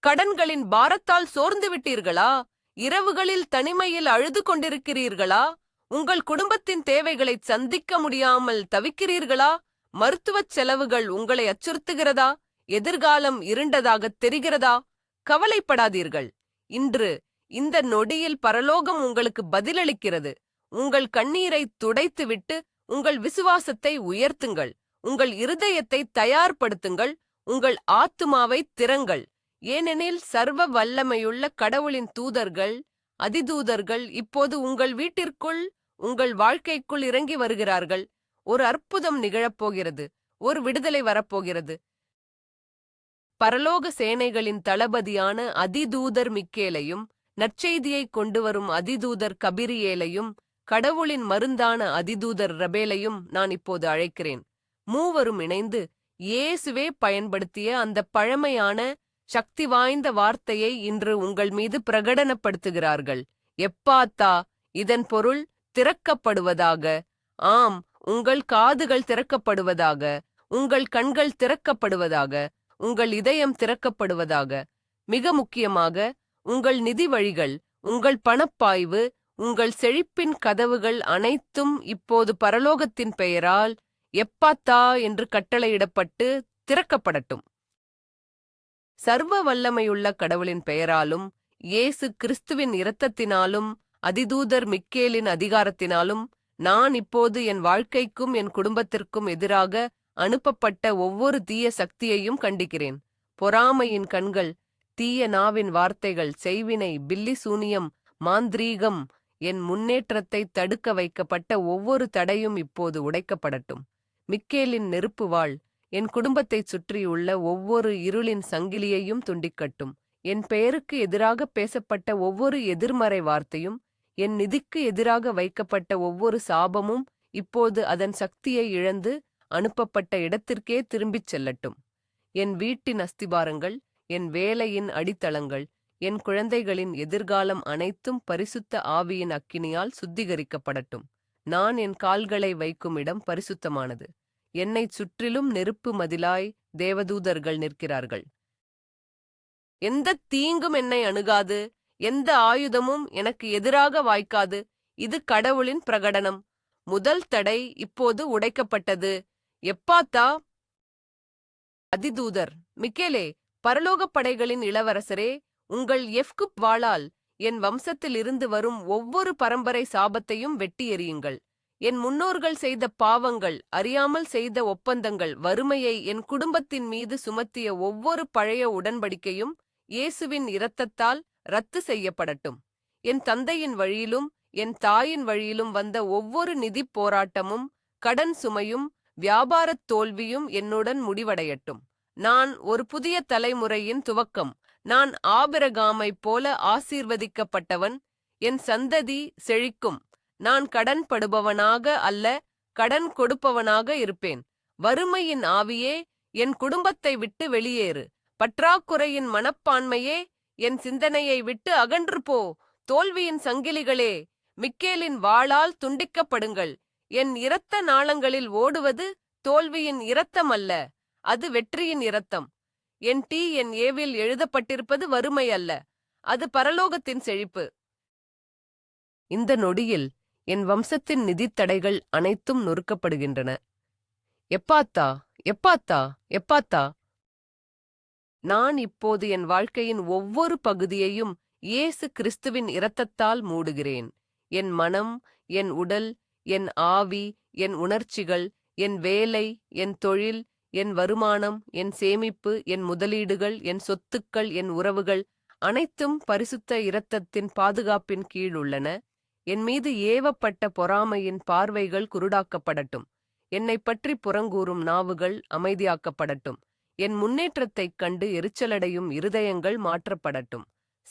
கடன்களின் பாரத்தால் சோர்ந்து விட்டீர்களா? இரவுகளில் தனிமையில் அழுது கொண்டிருக்கிறீர்களா? உங்கள் குடும்பத்தின் தேவைகளை சந்திக்க முடியாமல் தவிக்கிறீர்களா? மருத்துவச் செலவுகள் உங்களை அச்சுறுத்துகிறதா? எதிர்காலம் இருண்டதாகத் தெரிகிறதா? கவலைப்படாதீர்கள். இன்று இந்த நொடியில் பரலோகம் உங்களுக்கு பதிலளிக்கிறது. உங்கள் கண்ணீரை துடைத்துவிட்டு உங்கள் விசுவாசத்தை உயர்த்துங்கள். உங்கள் இருதயத்தை தயார்படுத்துங்கள். உங்கள் ஆத்துமாவை திறங்கள். ஏனெனில் சர்வ வல்லமையுள்ள கடவுளின் தூதர்கள், அதிதூதர்கள் இப்போது உங்கள் வீட்டிற்குள், உங்கள் வாழ்க்கைக்குள் இறங்கி வருகிறார்கள். ஒரு அற்புதம் நிகழப்போகிறது. ஒரு விடுதலை வரப்போகிறது. பரலோக சேனைகளின் தளபதியான அதிதூதர் மிக்கேலையும், நற்செய்தியை கொண்டுவரும் அதிதூதர் கபிரியேலையும், கடவுளின் மருந்தான அதிதூதர் ரபேலையும் நான் இப்போது அழைக்கிறேன். மூவரும் இணைந்து இயேசுவே பயன்படுத்திய அந்த பழமையான சக்தி வாய்ந்த வார்த்தையை இன்று உங்கள் மீது பிரகடனப்படுத்துகிறார்கள். எப்பாத்தா, இதன் பொருள் திறக்கப்படுவதாக. ஆம், உங்கள் காதுகள் திறக்கப்படுவதாக, உங்கள் கண்கள் திறக்கப்படுவதாக, உங்கள் இதயம் திறக்கப்படுவதாக. மிக முக்கியமாக உங்கள் நிதி வழிகள், உங்கள் பணப்பாய்வு, உங்கள் செழிப்பின் கதவுகள் அனைத்தும் இப்போது பரலோகத்தின் பெயரால் எப்பாத்தா என்று கட்டளையிடப்பட்டு திறக்கப்படட்டும். சர்வ வல்லமையுள்ள கடவுளின் பெயராலும், இயேசு கிறிஸ்துவின் இரத்தத்தினாலும், அதிதூதர் மிக்கேலின் அதிகாரத்தினாலும், நான் இப்போது என் வாழ்க்கைக்கும் என் குடும்பத்திற்கும் எதிராக அனுப்பப்பட்ட ஒவ்வொரு தீய சக்தியையும் கண்டிக்கிறேன். பொறாமையின் கண்கள், தீய நாவின் வார்த்தைகள், செய்வினை, பில்லி சூனியம், மாந்திரீகம், என் முன்னேற்றத்தை தடுக்க வைக்கப்பட்ட ஒவ்வொரு தடையும் இப்போது உடைக்கப்படட்டும். மிக்கேலின் நெருப்பு வாள் என் குடும்பத்தைச் சுற்றியுள்ள ஒவ்வொரு இருளின் சங்கிலியையும் துண்டிக்கட்டும். என் பெயருக்கு எதிராக பேசப்பட்ட ஒவ்வொரு எதிர்மறை வார்த்தையும், என் நிதிக்கு எதிராக வைக்கப்பட்ட ஒவ்வொரு சாபமும் இப்போது அதன் சக்தியை இழந்து அனுப்பப்பட்ட இடத்திற்கே திரும்பிச் செல்லட்டும். என் வீட்டின் அஸ்திபாரங்கள், என் வேலையின் அடித்தளங்கள், என் குழந்தைகளின் எதிர்காலம் அனைத்தும் பரிசுத்த ஆவியின் அக்கினியால் சுத்திகரிக்கப்படட்டும். நான் என் கால்களை வைக்கும் இடம் பரிசுத்தமானது. என்னைச் சுற்றிலும் நெருப்பு மதிலாய் தேவதூதர்கள் நிற்கிறார்கள். எந்த தீங்கும் என்னை அணுகாது, எந்த ஆயுதமும் எனக்கு எதிராக வாய்க்காது. இது கடவுளின் பிரகடனம். முதல் தடை இப்போது உடைக்கப்பட்டது. எப்பாத்தா. அதிதூதர் மிக்கேலே, பரலோகப் படைகளின் இளவரசரே, உங்கள் எஃப்குப் வாளால் என் வம்சத்தில் இருந்து வரும் ஒவ்வொரு பரம்பரை சாபத்தையும் வெட்டி எறியுங்கள். என் முன்னோர்கள் செய்த பாவங்கள், அறியாமல் செய்த ஒப்பந்தங்கள், வறுமையை என் குடும்பத்தின் மீது சுமத்திய ஒவ்வொரு பழைய உடன்படிக்கையும் இயேசுவின் இரத்தத்தால் ரத்து செய்யப்படட்டும். என் தந்தையின் வழியிலும் என் தாயின் வழியிலும் வந்த ஒவ்வொரு நிதிப் போராட்டமும், கடன் சுமையும், வியாபாரத் தோல்வியும் என்னுடன் முடிவடையட்டும். நான் ஒரு புதிய தலைமுறையின் துவக்கம். நான் ஆபிரகாமைப் போல ஆசீர்வதிக்கப்பட்டவன். என் சந்ததி செழிக்கும். நான் கடன் படுபவனாக அல்ல, கடன் கொடுப்பவனாக இருப்பேன். வறுமையின் ஆவியே, என் குடும்பத்தை விட்டு வெளியேறு. பற்றாக்குறையின் மனப்பான்மையே, என் சிந்தனையை விட்டு அகன்று போ. தோல்வியின் சங்கிலிகளே, மிக்கேலின் வாளால் துண்டிக்கப்படுங்கள். என் இரத்த நாளங்களில் ஓடுவது தோல்வியின் இரத்தம் அல்ல, அது வெற்றியின் இரத்தம். என் ஏவில் எழுதப்பட்டிருப்பது வறுமை அல்ல, அது பரலோகத்தின் செழிப்பு. இந்த நொடியில் என் வம்சத்தின் நிதித் தடைகள் அனைத்தும் நொறுக்கப்படுகின்றன. எப்பாத்தா, எப்பாத்தா, எப்பாத்தா. நான் இப்போது என் வாழ்க்கையின் ஒவ்வொரு பகுதியையும் இயேசு கிறிஸ்துவின் இரத்தத்தால் மூடுகிறேன். என் மனம், என் உடல், என் ஆவி, என் உணர்ச்சிகள், என் வேலை, என் தொழில், என் வருமானம், என் சேமிப்பு, என் முதலீடுகள், என் சொத்துக்கள், என் உறவுகள் அனைத்தும் பரிசுத்த இரத்தத்தின் பாதுகாப்பின் கீழ் உள்ளன. என் மீது ஏவப்பட்ட பொறாமையின் பார்வைகள் குருடாக்கப்படட்டும். என்னைப் பற்றி புறங்கூறும் நாவுகள் அமைதியாக்கப்படட்டும். என் முன்னேற்றத்தைக் கண்டு எரிச்சலடையும் இருதயங்கள் மாற்றப்படட்டும்.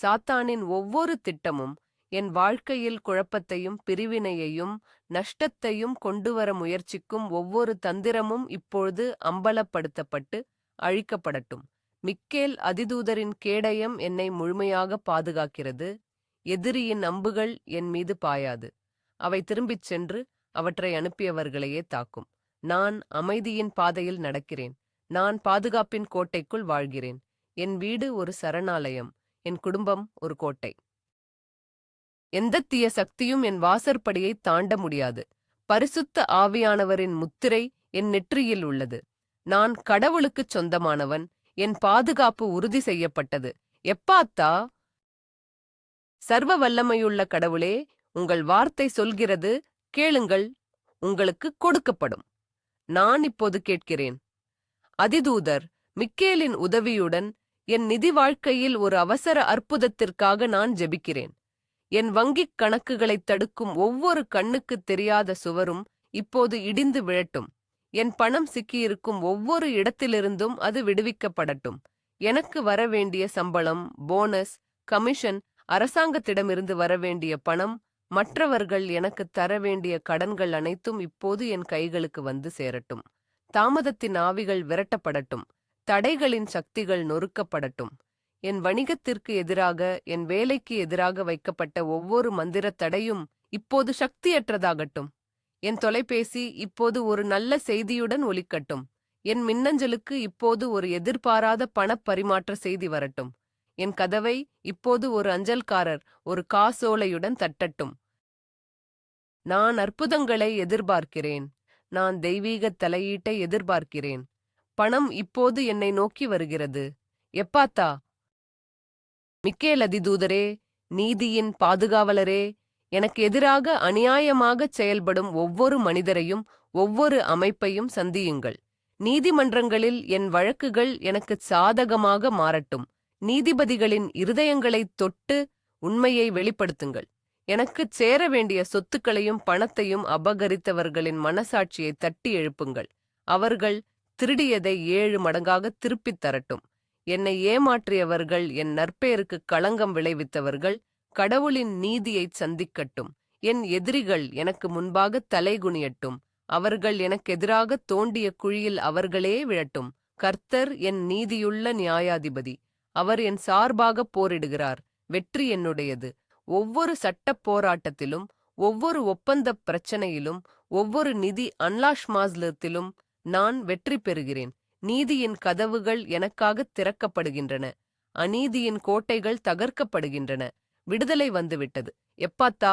சாத்தானின் ஒவ்வொரு திட்டமும் என் வாழ்க்கையில் குழப்பத்தையும் பிரிவினையையும் நஷ்டத்தையும் கொண்டுவர முயற்சிக்கும் ஒவ்வொரு தந்திரமும் இப்பொழுது அம்பலப்படுத்தப்பட்டு அழிக்கப்படட்டும். மிக்கேல் அதிதூதரின் கேடயம் என்னை முழுமையாக பாதுகாக்கிறது. எதிரியின் அம்புகள் என் மீது பாயாது. அவை திரும்பிச் சென்று அவற்றை அனுப்பியவர்களையே தாக்கும். நான் அமைதியின் பாதையில் நடக்கிறேன். நான் பாதுகாப்பின் கோட்டைக்குள் வாழ்கிறேன். என் வீடு ஒரு சரணாலயம், என் குடும்பம் ஒரு கோட்டை. எந்தத் தீய சக்தியும் என் வாசற்படியை தாண்ட முடியாது. பரிசுத்த ஆவியானவரின் முத்திரை என் நெற்றியில் உள்ளது. நான் கடவுளுக்குச் சொந்தமானவன். என் பாதுகாப்பு உறுதி செய்யப்பட்டது. எப்பாத்தா, சர்வ வல்லமையுள்ள கடவுளே, உங்கள் வார்த்தை சொல்கிறது, கேளுங்கள், உங்களுக்கு கொடுக்கப்படும். நான் இப்போது கேட்கிறேன். அதிதூதர் மிக்கேலின் உதவியுடன் என் நிதி வாழ்க்கையில் ஒரு அவசர அற்புதத்திற்காக நான் ஜெபிக்கிறேன். என் வங்கிக் கணக்குகளைத் தடுக்கும் ஒவ்வொரு கண்ணுக்குத் தெரியாத சுவரும் இப்போது இடிந்து விழட்டும். என் பணம் சிக்கியிருக்கும் ஒவ்வொரு இடத்திலிருந்தும் அது விடுவிக்கப்படட்டும். எனக்கு வரவேண்டிய சம்பளம், போனஸ், கமிஷன், அரசாங்கத்திடமிருந்து வரவேண்டிய பணம், மற்றவர்கள் எனக்குத் தர வேண்டிய கடன்கள் அனைத்தும் இப்போது என் கைகளுக்கு வந்து சேரட்டும். தாமதத்தின் ஆவிகள் விரட்டப்படட்டும். தடைகளின் சக்திகள் நொறுக்கப்படட்டும். என் வணிகத்திற்கு எதிராக, என் வேலைக்கு எதிராக வைக்கப்பட்ட ஒவ்வொரு மந்திரத் தடையும் இப்போது சக்தியற்றதாகட்டும். என் தொலைபேசி இப்போது ஒரு நல்ல செய்தியுடன் ஒலிக்கட்டும். என் மின்னஞ்சலுக்கு இப்போது ஒரு எதிர்பாராத பணப் பரிமாற்ற செய்தி வரட்டும். என் கதவை இப்போது ஒரு அஞ்சல்காரர் ஒரு காசோலையுடன் தட்டட்டும். நான் அற்புதங்களை எதிர்பார்க்கிறேன். நான் தெய்வீகத் தலையீட்டை எதிர்பார்க்கிறேன். பணம் இப்போது என்னை நோக்கி வருகிறது. எப்பாத்தா, மிக்கேல் அதிதூதரே, நீதியின் பாதுகாவலரே, எனக்கு எதிராக அநியாயமாகச் செயல்படும் ஒவ்வொரு மனிதரையும் ஒவ்வொரு அமைப்பையும் சந்தியுங்கள். நீதிமன்றங்களில் என் வழக்குகள் எனக்குச் சாதகமாக மாறட்டும். நீதிபதிகளின் இருதயங்களைத் தொட்டு உண்மையை வெளிப்படுத்துங்கள். எனக்குச் சேர வேண்டிய சொத்துக்களையும் பணத்தையும் அபகரித்தவர்களின் மனசாட்சியை தட்டி எழுப்புங்கள். அவர்கள் திருடியதை 7 மடங்காக திருப்பித் தரட்டும். என்னை ஏமாற்றியவர்கள், என் நற்பெயருக்கு களங்கம் விளைவித்தவர்கள் கடவுளின் நீதியைச் சந்திக்கட்டும். என் எதிரிகள் எனக்கு முன்பாக தலைகுனியட்டும். அவர்கள் எனக்கெதிராக தோண்டிய குழியில் அவர்களே விழட்டும். கர்த்தர் என் நீதியுள்ள நியாயாதிபதி. அவர் என் சார்பாக போரிடுகிறார். வெற்றி என்னுடையது. ஒவ்வொரு சட்டப் போராட்டத்திலும், ஒவ்வொரு ஒப்பந்தப் பிரச்சனையிலும், ஒவ்வொரு நிதி அன்லாஷ்மாஸ்லத்திலும் நான் வெற்றி பெறுகிறேன். நீதியின் கதவுகள் எனக்காகத் திறக்கப்படுகின்றன. அநீதியின் கோட்டைகள் தகர்க்கப்படுகின்றன. விடுதலை வந்துவிட்டது. எப்பாத்தா,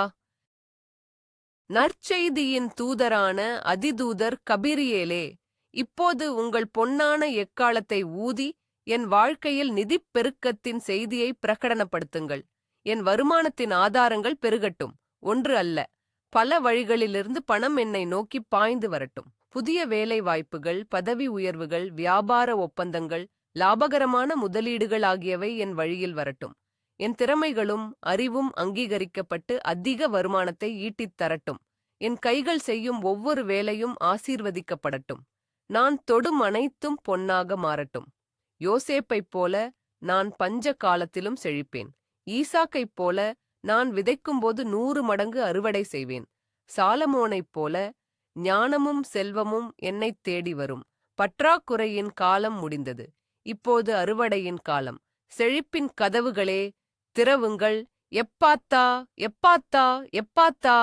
நற்செய்தியின் தூதரான அதிதூதர் கபிரியேலே, இப்போது உங்கள் பொன்னான எக்காலத்தை ஊதி என் வாழ்க்கையில் நிதிப் பெருக்கத்தின் செய்தியை பிரகடனப்படுத்துங்கள். என் வருமானத்தின் ஆதாரங்கள் பெருகட்டும். ஒன்று அல்ல, பல வழிகளிலிருந்து பணம் என்னை நோக்கி பாய்ந்து வரட்டும். புதிய வேலை வாய்ப்புகள், பதவி உயர்வுகள், வியாபார ஒப்பந்தங்கள், லாபகரமான முதலீடுகள் ஆகியவை என் வழியில் வரட்டும். என் திறமைகளும் அறிவும் அங்கீகரிக்கப்பட்டு அதிக வருமானத்தை ஈட்டித் தரட்டும். என் கைகள் செய்யும் ஒவ்வொரு வேலையும் ஆசீர்வதிக்கப்படட்டும். நான் தொடும் அனைத்தும் பொன்னாக மாறட்டும். யோசேப்பைப் போல நான் பஞ்ச காலத்திலும் செழிப்பேன். ஈசாக்கைப் போல நான் விதைக்கும்போது 100 மடங்கு அறுவடை செய்வேன். சாலமோனைப் போல ஞானமும் செல்வமும் என்னைத் தேடி வரும். பற்றாக்குறையின் காலம் முடிந்தது. இப்போது அறுவடையின் காலம். செழிப்பின் கதவுகளே, திறவுங்கள். எப்பாத்தா, எப்பாத்தா, எப்பாத்தா.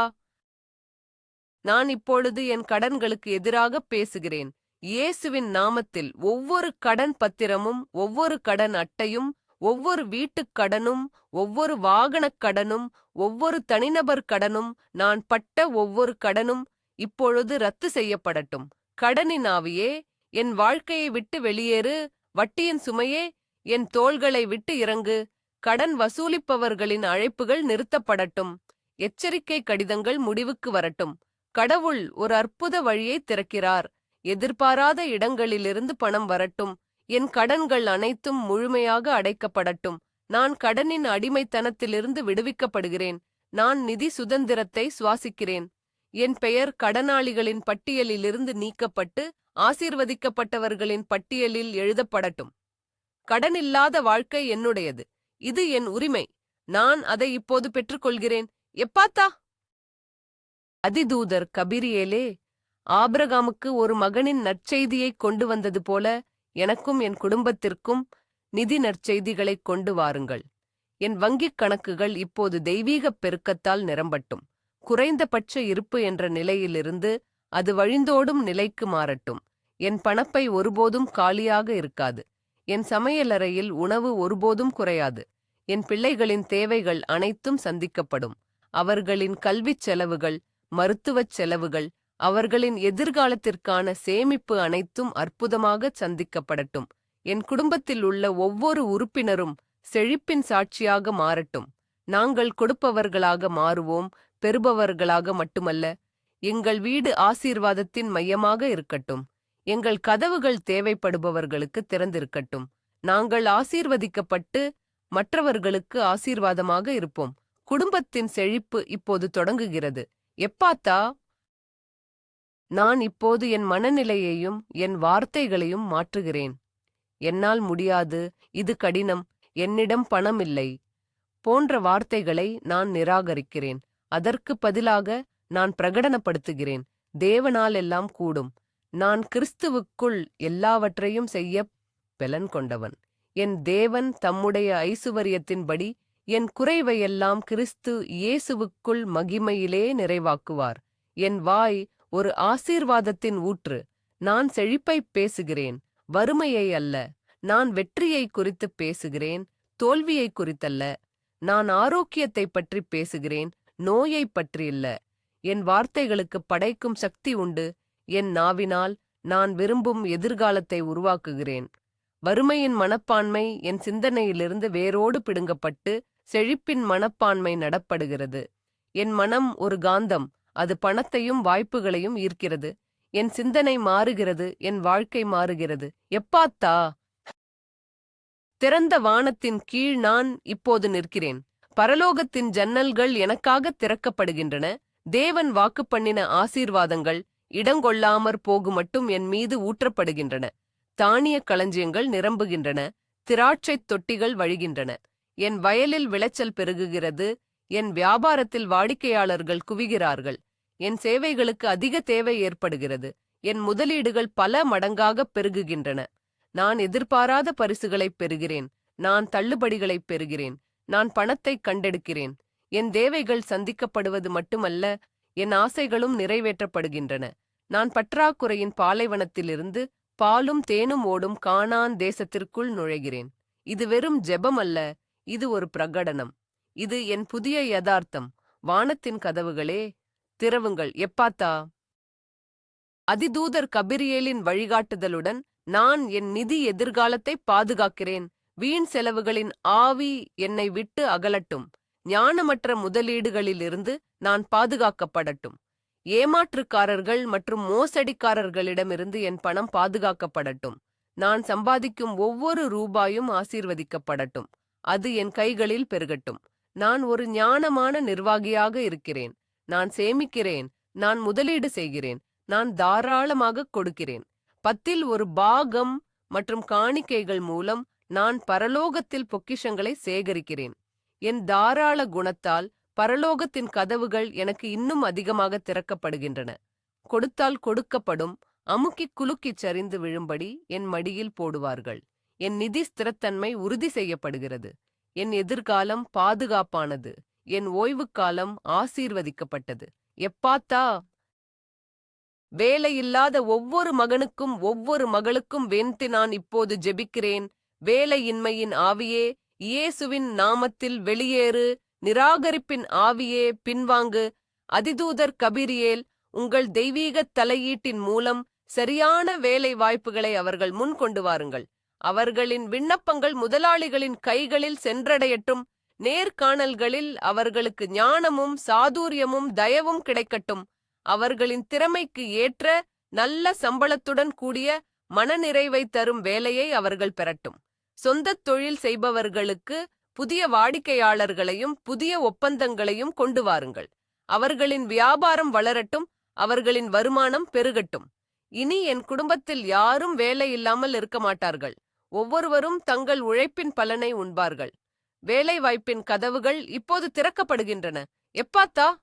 நான் இப்பொழுது என் கடன்களுக்கு எதிராக பேசுகிறேன். இயேசுவின் நாமத்தில் ஒவ்வொரு கடன் பத்திரமும், ஒவ்வொரு கடன் அட்டையும், ஒவ்வொரு வீட்டுக் கடனும், ஒவ்வொரு வாகனக் கடனும், ஒவ்வொரு தனிநபர் கடனும், நான் பட்ட ஒவ்வொரு கடனும் இப்பொழுது ரத்து செய்யப்படட்டும். கடனின் ஆவியே, என் வாழ்க்கையை விட்டு வெளியேறு. வட்டியின் சுமையே, என் தோள்களை விட்டு இறங்கு. கடன் வசூலிப்பவர்களின் அழைப்புகள் நிறுத்தப்படட்டும். எச்சரிக்கை கடிதங்கள் முடிவுக்கு வரட்டும். கடவுள் ஒரு அற்புத வழியை திறக்கிறார். எதிர்பாராத இடங்களிலிருந்து பணம் வரட்டும். என் கடன்கள் அனைத்தும் முழுமையாக அடைக்கப்படட்டும். நான் கடனின் அடிமைத்தனத்திலிருந்து விடுவிக்கப்படுகிறேன். நான் நிதி சுதந்திரத்தை சுவாசிக்கிறேன். என் பெயர் கடனாளிகளின் பட்டியலிலிருந்து நீக்கப்பட்டு ஆசீர்வதிக்கப்பட்டவர்களின் பட்டியலில் எழுதப்படட்டும். கடனில்லாத வாழ்க்கை என்னுடையது. இது என் உரிமை. நான் அதை இப்போது பெற்றுக்கொள்கிறேன். எப்பாத்தா. அதிதூதர் கபிரியேலே, ஆபிரகாமுக்கு ஒரு மகனின் நற்செய்தியைக் கொண்டு வந்தது போல எனக்கும் என் குடும்பத்திற்கும் நிதி நற்செய்திகளைக் கொண்டு வாருங்கள். என் வங்கிக் கணக்குகள் இப்போது தெய்வீகப் பெருக்கத்தால் நிரம்பட்டும். குறைந்தபட்ச இருப்பு என்ற நிலையிலிருந்து அது வழிந்தோடும் நிலைக்கு மாறட்டும். என் பணப்பை ஒருபோதும் காலியாக இருக்காது. என் சமையலறையில் உணவு ஒருபோதும் குறையாது. என் பிள்ளைகளின் தேவைகள் அனைத்தும் சந்திக்கப்படும். அவர்களின் கல்விச் செலவுகள், மருத்துவச் செலவுகள், அவர்களின் எதிர்காலத்திற்கான சேமிப்பு அனைத்தும் அற்புதமாகச் சந்திக்கப்படட்டும். என் குடும்பத்தில் உள்ள ஒவ்வொரு உறுப்பினரும் செழிப்பின் சாட்சியாக மாறட்டும். நாங்கள் கொடுப்பவர்களாக மாறுவோம், பெறுபவர்களாக மட்டுமல்ல. எங்கள் வீடு ஆசீர்வாதத்தின் மையமாக இருக்கட்டும். எங்கள் கதவுகள் தேவைப்படுபவர்களுக்கு திறந்திருக்கட்டும். நாங்கள் ஆசீர்வதிக்கப்பட்டு மற்றவர்களுக்கு ஆசீர்வாதமாக இருப்போம். குடும்பத்தின் செழிப்பு இப்போது தொடங்குகிறது. எப்பாத்தா, நான் இப்போது என் மனநிலையையும் என் வார்த்தைகளையும் மாற்றுகிறேன். என்னால் முடியாது, இது கடினம், என்னிடம் பணம் இல்லை போன்ற வார்த்தைகளை நான் நிராகரிக்கிறேன். அதற்கு பதிலாக நான் பிரகடனப்படுத்துகிறேன், தேவனால் எல்லாம் கூடும். நான் கிறிஸ்துவுக்குள் எல்லாவற்றையும் செய்ய பெலன் கொண்டவன். என் தேவன் தம்முடைய ஐசுவரியத்தின்படி என் குறைவையெல்லாம் கிறிஸ்து இயேசுவுக்குள் மகிமையிலே நிறைவாக்குவார். என் வாய் ஒரு ஆசீர்வாதத்தின் ஊற்று. நான் செழிப்பைப் பேசுகிறேன், வறுமையை அல்ல. நான் வெற்றியை குறித்துப் பேசுகிறேன், தோல்வியை குறித்தல்ல. நான் ஆரோக்கியத்தைப் பற்றி பேசுகிறேன், நோயைப் பற்றியில்ல. என் வார்த்தைகளுக்கு படைக்கும் சக்தி உண்டு. என் நாவினால் நான் விரும்பும் எதிர்காலத்தை உருவாக்குகிறேன். வறுமையின் மனப்பான்மை என் சிந்தனையிலிருந்து வேரோடு பிடுங்கப்பட்டு செழிப்பின் மனப்பான்மை நடப்படுகிறது. என் மனம் ஒரு காந்தம், அது பணத்தையும் வாய்ப்புகளையும் ஈர்க்கிறது. என் சிந்தனை மாறுகிறது, என் வாழ்க்கை மாறுகிறது. எப்பாத்தா, திறந்த வானத்தின் கீழ் நான் இப்போது நிற்கிறேன். பரலோகத்தின் ஜன்னல்கள் எனக்காக திறக்கப்படுகின்றன. தேவன் வாக்கு பண்ணின ஆசீர்வாதங்கள் இடங்கொள்ளாமற் போகுமட்டும் என் மீது ஊற்றப்படுகின்றன. தானிய களஞ்சியங்கள் நிரம்புகின்றன, திராட்சைத் தொட்டிகள் வழிகின்றன. என் வயலில் விளைச்சல் பெருகுகிறது, என் வியாபாரத்தில் வாடிக்கையாளர்கள் குவிகிறார்கள். என் சேவைகளுக்கு அதிக தேவை ஏற்படுகிறது. என் முதலீடுகள் பல மடங்காகப் பெருகுகின்றன. நான் எதிர்பாராத பரிசுகளைப் பெறுகிறேன். நான் தள்ளுபடிகளைப் பெறுகிறேன். நான் பணத்தைக் கண்டெடுக்கிறேன். என் தேவைகள் சந்திக்கப்படுவது மட்டுமல்ல, என் ஆசைகளும் நிறைவேற்றப்படுகின்றன. நான் பற்றாக்குறையின் பாலைவனத்திலிருந்து பாலும் தேனும் ஓடும் கானான் தேசத்திற்குள் நுழைகிறேன். இது வெறும் ஜெபம் அல்ல, இது ஒரு பிரகடனம். இது என் புதிய யதார்த்தம். வானத்தின் கதவுகளே, திறவுங்கள். எப்பாத்தா, அதிதூதர் கபிரியேலின் வழிகாட்டுதலுடன் நான் என் நிதி எதிர்காலத்தை பாதுகாக்கிறேன். வீண் செலவுகளின் ஆவி என்னை விட்டு அகலட்டும். ஞானமற்ற முதலீடுகளிலிருந்து நான் பாதுகாக்கப்படட்டும். ஏமாற்றுக்காரர்கள் மற்றும் மோசடிக்காரர்களிடமிருந்து என் பணம் பாதுகாக்கப்படட்டும். நான் சம்பாதிக்கும் ஒவ்வொரு ரூபாயும் ஆசீர்வதிக்கப்படட்டும். அது என் கைகளில் பெருகட்டும். நான் ஒரு ஞானமான நிர்வாகியாக இருக்கிறேன். நான் சேமிக்கிறேன், நான் முதலீடு செய்கிறேன், நான் தாராளமாக கொடுக்கிறேன். 10 ஒரு பாகம் மற்றும் காணிக்கைகள் மூலம் நான் பரலோகத்தில் பொக்கிஷங்களை சேகரிக்கிறேன். என் தாராள குணத்தால் பரலோகத்தின் கதவுகள் எனக்கு இன்னும் அதிகமாக திறக்கப்படுகின்றன. கொடுத்தால் கொடுக்கப்படும், அமுக்கிக் குலுக்கிச் சரிந்து விழும்படி என் மடியில் போடுவார்கள். என் நிதி ஸ்திரத்தன்மை உறுதி செய்யப்படுகிறது. என் எதிர்காலம் பாதுகாப்பானது. என் ஓய்வுக்காலம் ஆசீர்வதிக்கப்பட்டது. எப்பாத்தா, வேலையில்லாத ஒவ்வொரு மகனுக்கும் ஒவ்வொரு மகளுக்கும் வேண்டி நான் இப்போது ஜெபிக்கிறேன். வேலையின்மையின் ஆவியே, இயேசுவின் நாமத்தில் வெளியேறு. நிராகரிப்பின் ஆவியே, பின்வாங்கு. அதிதூதர் கபிரியேல், உங்கள் தெய்வீகத் தலையீட்டின் மூலம் சரியான வேலை வாய்ப்புகளை அவர்கள் முன் கொண்டு வாருங்கள். அவர்களின் விண்ணப்பங்கள் முதலாளிகளின் கைகளில் சென்றடையட்டும். நேர்காணல்களில் அவர்களுக்கு ஞானமும் சாதுரியமும் தயவும் கிடைக்கட்டும். அவர்களின் திறமைக்கு ஏற்ற நல்ல சம்பளத்துடன் கூடிய மனநிறைவை தரும் வேலையை அவர்கள் பெறட்டும். சொந்தத் தொழில் செய்பவர்களுக்கு புதிய வாடிக்கையாளர்களையும் புதிய ஒப்பந்தங்களையும் கொண்டு வாருங்கள். அவர்களின் வியாபாரம் வளரட்டும், அவர்களின் வருமானம் பெருகட்டும். இனி என் குடும்பத்தில் யாரும் வேலை இல்லாமல் இருக்க மாட்டார்கள். ஒவ்வொருவரும் தங்கள் உழைப்பின் பலனை உண்பார்கள். வேலை வாய்ப்பின் கதவுகள் இப்போது திறக்கப்படுகின்றன. எப்பாத்தா,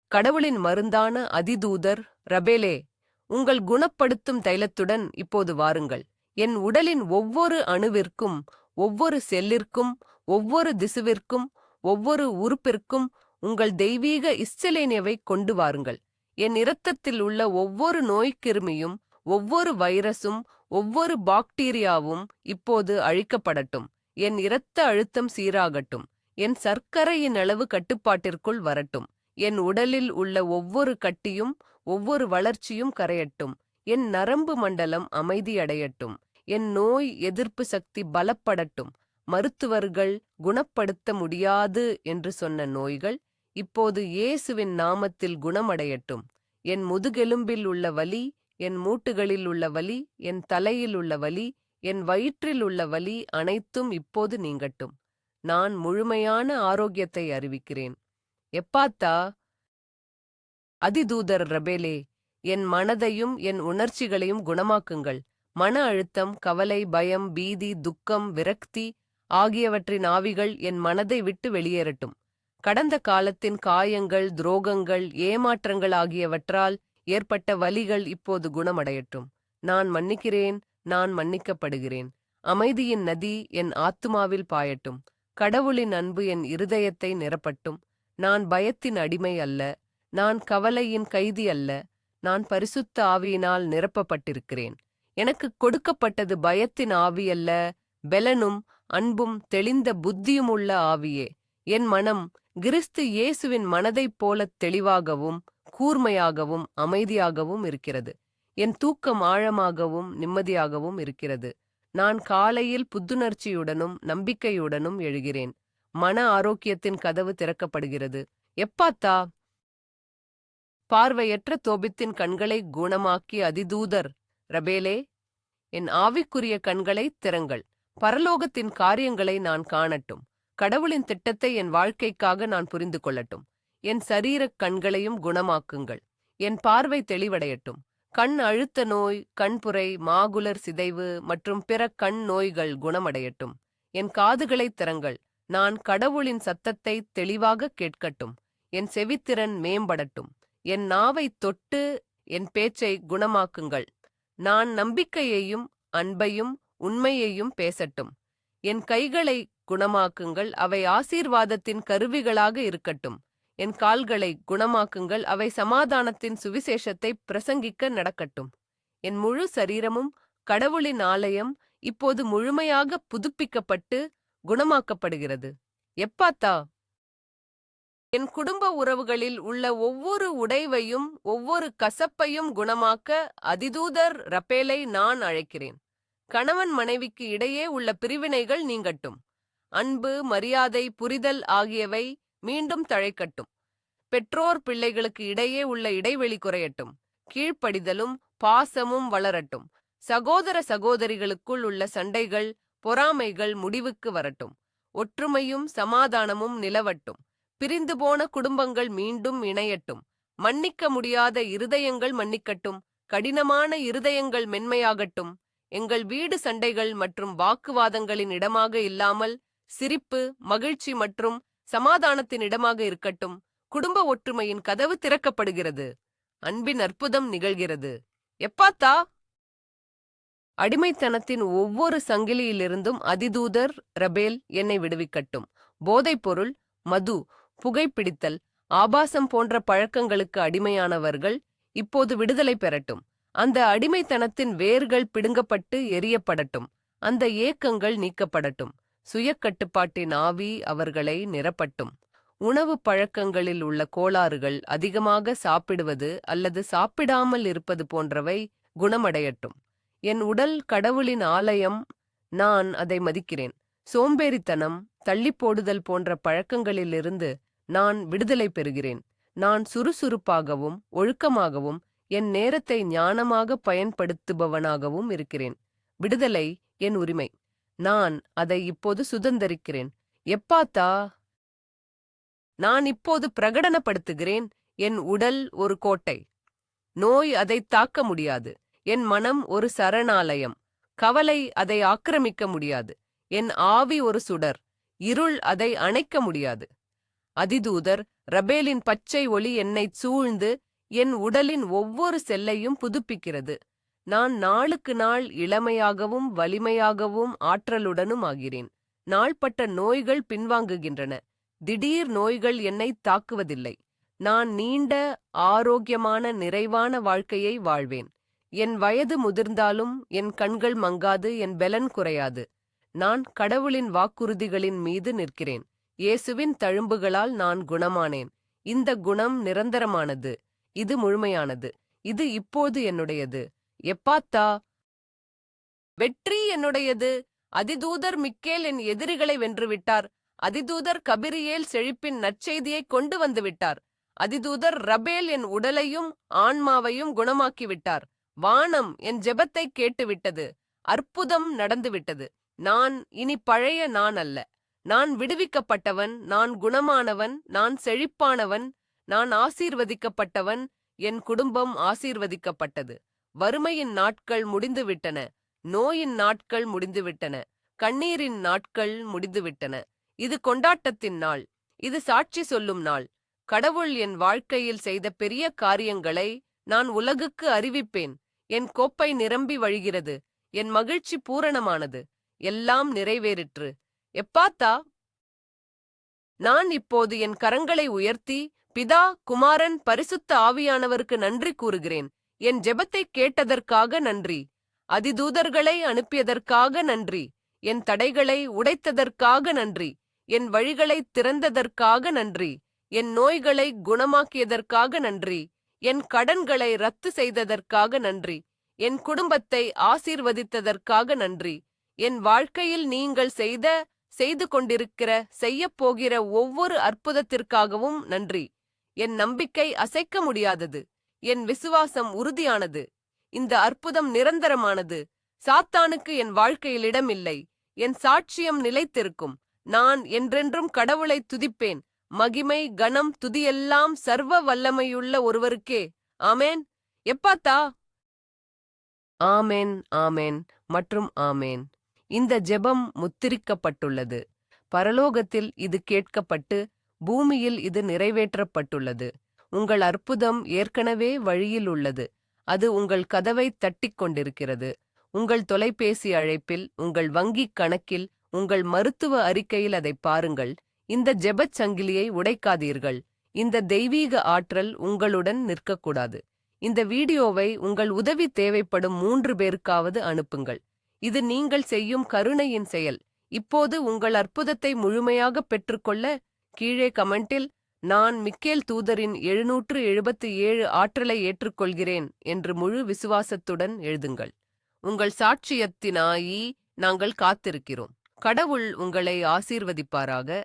கடவுளின் மருந்தான அதிதூதர் ரபேலே, உங்கள் குணப்படுத்தும் தைலத்துடன் இப்போது வாருங்கள். என் உடலின் ஒவ்வொரு அணுவிற்கும், ஒவ்வொரு செல்லிற்கும், ஒவ்வொரு திசுவிற்கும், ஒவ்வொரு உறுப்பிற்கும் உங்கள் தெய்வீக இஸ்சலேனியவை கொண்டு வாருங்கள். என் இரத்தத்தில் உள்ள ஒவ்வொரு நோய்க்கிருமியும், ஒவ்வொரு வைரசும், ஒவ்வொரு பாக்டீரியாவும் இப்போது அழிக்கப்படட்டும். என் இரத்த அழுத்தம் சீராகட்டும். என் சர்க்கரையின் அளவு கட்டுப்பாட்டிற்குள் வரட்டும். என் உடலில் உள்ள ஒவ்வொரு கட்டியும் ஒவ்வொரு வளர்ச்சியும் கரையட்டும். என் நரம்பு மண்டலம் அமைதியடையட்டும். என் நோய் எதிர்ப்பு சக்தி பலப்படட்டும். மருத்துவர்கள் குணப்படுத்த முடியாது என்று சொன்ன நோய்கள் இப்போது இயேசுவின் நாமத்தில் குணமடையட்டும். என் முதுகெலும்பில் உள்ள வலி, என் மூட்டுகளில் உள்ள வலி, என் தலையில் உள்ள வலி, என் வயிற்றில் உள்ள வலி அனைத்தும் இப்போது நீங்கட்டும். நான் முழுமையான ஆரோக்கியத்தை அறிவிக்கிறேன். எப்பாத்தா, அதிதூதர் ரபேலே, என் மனதையும் என் உணர்ச்சிகளையும் குணமாக்குங்கள். மன அழுத்தம், கவலை, பயம், பீதி, துக்கம், விரக்தி ஆகியவற்றின் ஆவிகள் என் மனதை விட்டு வெளியேறட்டும். கடந்த காலத்தின் காயங்கள், துரோகங்கள், ஏமாற்றங்கள் ஆகியவற்றால் ஏற்பட்ட வலிகள் இப்போது குணமடையட்டும். நான் மன்னிக்கிறேன், நான் மன்னிக்கப்படுகிறேன். அமைதியின் நதி என் ஆத்துமாவில் பாயட்டும். கடவுளின் அன்பு என் இருதயத்தை நிரப்பட்டும். நான் பயத்தின் அடிமை அல்ல. நான் கவலையின் கைதி அல்ல. நான் பரிசுத்த ஆவியினால் நிரப்பப்பட்டிருக்கிறேன். எனக்கு கொடுக்கப்பட்டது பயத்தின் ஆவி அல்ல, பெலனும் அன்பும் தெளிந்த புத்தியும் உள்ள ஆவியே. என் மனம் கிறிஸ்து இயேசுவின் மனதைப் போலத் தெளிவாகவும் கூர்மையாகவும் அமைதியாகவும் இருக்கிறது. என் தூக்கம் ஆழமாகவும் நிம்மதியாகவும் இருக்கிறது. நான் காலையில் புத்துணர்ச்சியுடனும் நம்பிக்கையுடனும் எழுகிறேன். மன ஆரோக்கியத்தின் கதவு திறக்கப்படுகிறது. எப்பாத்தா, பார்வையற்ற தோபித்தின் கண்களை குணமாக்கி அதிதூதர் ரபேலே, என் ஆவிக்குரிய கண்களை திறங்கள். பரலோகத்தின் காரியங்களை நான் காணட்டும். கடவுளின் திட்டத்தை என் வாழ்க்கைக்காக நான் புரிந்து கொள்ளட்டும். என் சரீரக் கண்களையும் குணமாக்குங்கள். என் பார்வை தெளிவடையட்டும். கண் அழுத்த நோய், கண்புரை, மாகுலர் சிதைவு மற்றும் பிற கண் நோய்கள் குணமடையட்டும். என் காதுகளைத் திறங்கள். நான் கடவுளின் சத்தத்தை தெளிவாக கேட்கட்டும். என் செவித்திறன் மேம்படட்டும். என் நாவைத் தொட்டு என் பேச்சை குணமாக்குங்கள். நான் நம்பிக்கையையும் அன்பையும் உண்மையையும் பேசட்டும். என் கைகளை குணமாக்குங்கள், அவை ஆசீர்வாதத்தின் கருவிகளாக இருக்கட்டும். என் கால்களை குணமாக்குங்கள், அவை சமாதானத்தின் சுவிசேஷத்தை பிரசங்கிக்க நடக்கட்டும். என் முழு சரீரமும் கடவுளின் ஆலயம் இப்போது முழுமையாக புதுப்பிக்கப்பட்டு குணமாக்கப்படுகிறது. எப்பாத்தா, என் குடும்ப உறவுகளில் உள்ள ஒவ்வொரு உடைவையும் ஒவ்வொரு கசப்பையும் குணமாக்க அதிதூதர் ரபேலை நான் அழைக்கிறேன். கணவன் மனைவிக்கு இடையே உள்ள பிரிவினைகள் நீங்கட்டும். அன்பு, மரியாதை, புரிதல் ஆகியவை மீண்டும் தழைக்கட்டும். பெற்றோர் பிள்ளைகளுக்கு இடையே உள்ள இடைவெளி குறையட்டும். கீழ்ப்படிதலும் பாசமும் வளரட்டும். சகோதர சகோதரிகளுக்குள் உள்ள சண்டைகள், பொறாமைகள் முடிவுக்கு வரட்டும். ஒற்றுமையும் சமாதானமும் நிலவட்டும். பிரிந்து போன குடும்பங்கள் மீண்டும் இணையட்டும். மன்னிக்க முடியாத இருதயங்கள் மன்னிக்கட்டும். கடினமான இருதயங்கள் மென்மையாகட்டும். எங்கள் வீடு சண்டைகள் மற்றும் வாக்குவாதங்களின் இடமாக இல்லாமல் சிரிப்பு, மகிழ்ச்சி மற்றும் சமாதானத்தின் இடமாக இருக்கட்டும். குடும்ப ஒற்றுமையின் கதவு திறக்கப்படுகிறது. அன்பின் அற்புதம் நிகழ்கிறது. எப்பாத்தா, அடிமைத்தனத்தின் ஒவ்வொரு சங்கிலியிலிருந்தும் அதிதூதர் ரபேல் என்னை விடுவிக்கட்டும். போதைப்பொருள், மது, புகைப்பிடித்தல், ஆபாசம் போன்ற பழக்கங்களுக்கு அடிமையானவர்கள் இப்போது விடுதலை பெறட்டும். அந்த அடிமைத்தனத்தின் வேர்கள் பிடுங்கப்பட்டு எரியப்படட்டும். அந்த ஏக்கங்கள் நீக்கப்படட்டும். சுயக்கட்டுப்பாட்டின் ஆவி அவர்களை நிரப்பட்டும். உணவு பழக்கங்களில் உள்ள கோளாறுகள், அதிகமாக சாப்பிடுவது அல்லது சாப்பிடாமல் இருப்பது போன்றவை குணமடையட்டும். என் உடல் கடவுளின் ஆலயம், நான் அதை மதிக்கிறேன். சோம்பேறித்தனம், தள்ளிப்போடுதல் போன்ற பழக்கங்களிலிருந்து நான் விடுதலை பெறுகிறேன். நான் சுறுசுறுப்பாகவும் ஒழுக்கமாகவும் என் நேரத்தை ஞானமாக பயன்படுத்துபவனாகவும் இருக்கிறேன். விடுதலை என் உரிமை. நான் அதை இப்போது சுதந்தரிக்கிறேன். எப்பாத்தா, நான் இப்போது பிரகடனப்படுத்துகிறேன். என் உடல் ஒரு கோட்டை. நோய் அதை தாக்க முடியாது. என் மனம் ஒரு சரணாலயம். கவலை அதை ஆக்கிரமிக்க முடியாது. என் ஆவி ஒரு சுடர். இருள் அதை அணைக்க முடியாது. அதிதூதர் ரபேலின் பச்சை ஒளி என்னைச் சூழ்ந்து என் உடலின் ஒவ்வொரு செல்லையும் புதுப்பிக்கிறது. நான் நாளுக்கு நாள் இளமையாகவும் வலிமையாகவும் ஆற்றலுடனும் ஆகிறேன். நாள்பட்ட நோய்கள் பின்வாங்குகின்றன. திடீர் நோய்கள் என்னை தாக்குவதில்லை. நான் நீண்ட ஆரோக்கியமான நிறைவான வாழ்க்கையை வாழ்வேன். என் வயது முதிர்ந்தாலும் என் கண்கள் மங்காது, என் பெலன் குறையாது. நான் கடவுளின் வாக்குறுதிகளின் மீது நிற்கிறேன். இயேசுவின் தழும்புகளால் நான் குணமானேன். இந்த குணம் நிரந்தரமானது. இது முழுமையானது. இது இப்போது என்னுடையது. எப்பாத்தா. வெற்றி என்னுடையது. அதிதூதர் மிக்கேல் என் எதிரிகளை வென்றுவிட்டார். அதிதூதர் கபிரியேல் செழிப்பின் நற்செய்தியை கொண்டு வந்து விட்டார். அதிதூதர் ரபேல் என் உடலையும் ஆன்மாவையும் குணமாக்கிவிட்டார். வானம் என் ஜெபத்தை கேட்டுவிட்டது. அற்புதம் நடந்துவிட்டது. நான் இனி பழைய நான் அல்ல. நான் விடுவிக்கப்பட்டவன், நான் குணமானவன், நான் செழிப்பானவன், நான் ஆசீர்வதிக்கப்பட்டவன். என் குடும்பம் ஆசீர்வதிக்கப்பட்டது. வறுமையின் நாட்கள் முடிந்துவிட்டன. நோயின் நாட்கள் முடிந்துவிட்டன. கண்ணீரின் நாட்கள் முடிந்துவிட்டன. இது கொண்டாட்டத்தின் நாள். இது சாட்சி சொல்லும் நாள். கடவுள் என் வாழ்க்கையில் செய்த பெரிய காரியங்களை நான் உலகுக்கு அறிவிப்பேன். என் கோப்பை நிரம்பி வழிகிறது. என் மகிழ்ச்சி பூரணமானது. எல்லாம் நிறைவேறிற்று. எப்பாத்தா. நான் இப்போது என் கரங்களை உயர்த்தி பிதா, குமாரன், பரிசுத்த ஆவியானவருக்கு நன்றி கூறுகிறேன். என் ஜெபத்தை கேட்டதற்காக நன்றி. அதிதூதர்களை அனுப்பியதற்காக நன்றி. என் தடைகளை உடைத்ததற்காக நன்றி. என் வழிகளை திறந்ததற்காக நன்றி. என் நோய்களை குணமாக்கியதற்காக நன்றி. என் கடன்களை ரத்து செய்ததற்காக நன்றி. என் குடும்பத்தை ஆசீர்வதித்ததற்காக நன்றி. என் வாழ்க்கையில் நீங்கள் செய்து கொண்டிருக்கிற, செய்யப்போகிற ஒவ்வொரு அற்புதத்திற்காகவும் நன்றி. என் நம்பிக்கை அசைக்க முடியாதது. என் விசுவாசம் உறுதியானது. இந்த அற்புதம் நிரந்தரமானது. சாத்தானுக்கு என் வாழ்க்கையில் இடமில்லை. என் சாட்சியம் நிலைத்திருக்கும். நான் என்றென்றும் கடவுளை துதிப்பேன். மகிமை, கனம், துதியெல்லாம் சர்வ வல்லமையுள்ள ஒருவருக்கே. ஆமேன். எப்பாத்தா. ஆமேன், ஆமேன் மற்றும் ஆமேன். இந்த ஜெபம் முத்திரிக்கப்பட்டுள்ளது. பரலோகத்தில் இது கேட்கப்பட்டு பூமியில் இது நிறைவேற்றப்பட்டுள்ளது. உங்கள் அற்புதம் ஏற்கனவே வழியில் உள்ளது. அது உங்கள் கதவை தட்டிக் கொண்டிருக்கிறது. உங்கள் தொலைபேசி அழைப்பில், உங்கள் வங்கிக் கணக்கில், உங்கள் மருத்துவ அறிக்கையில் அதை பாருங்கள். இந்த ஜெபச் சங்கிலியை உடைக்காதீர்கள். இந்த தெய்வீக ஆற்றல் உங்களுடன் நிற்கக்கூடாது. இந்த வீடியோவை உங்கள் உதவி தேவைப்படும் 3 பேருக்காவது அனுப்புங்கள். இது நீங்கள் செய்யும் கருணையின் செயல். இப்போது உங்கள் அற்புதத்தை முழுமையாக பெற்றுக்கொள்ள கீழே கமெண்டில் நான் மிக்கேல் தூதரின் 777 ஆற்றலை ஏற்றுக்கொள்கிறேன் என்று முழு விசுவாசத்துடன் எழுதுங்கள். உங்கள் சாட்சியத்தினாயி நாங்கள் காத்திருக்கிறோம். கடவுள் உங்களை ஆசீர்வதிப்பாராக.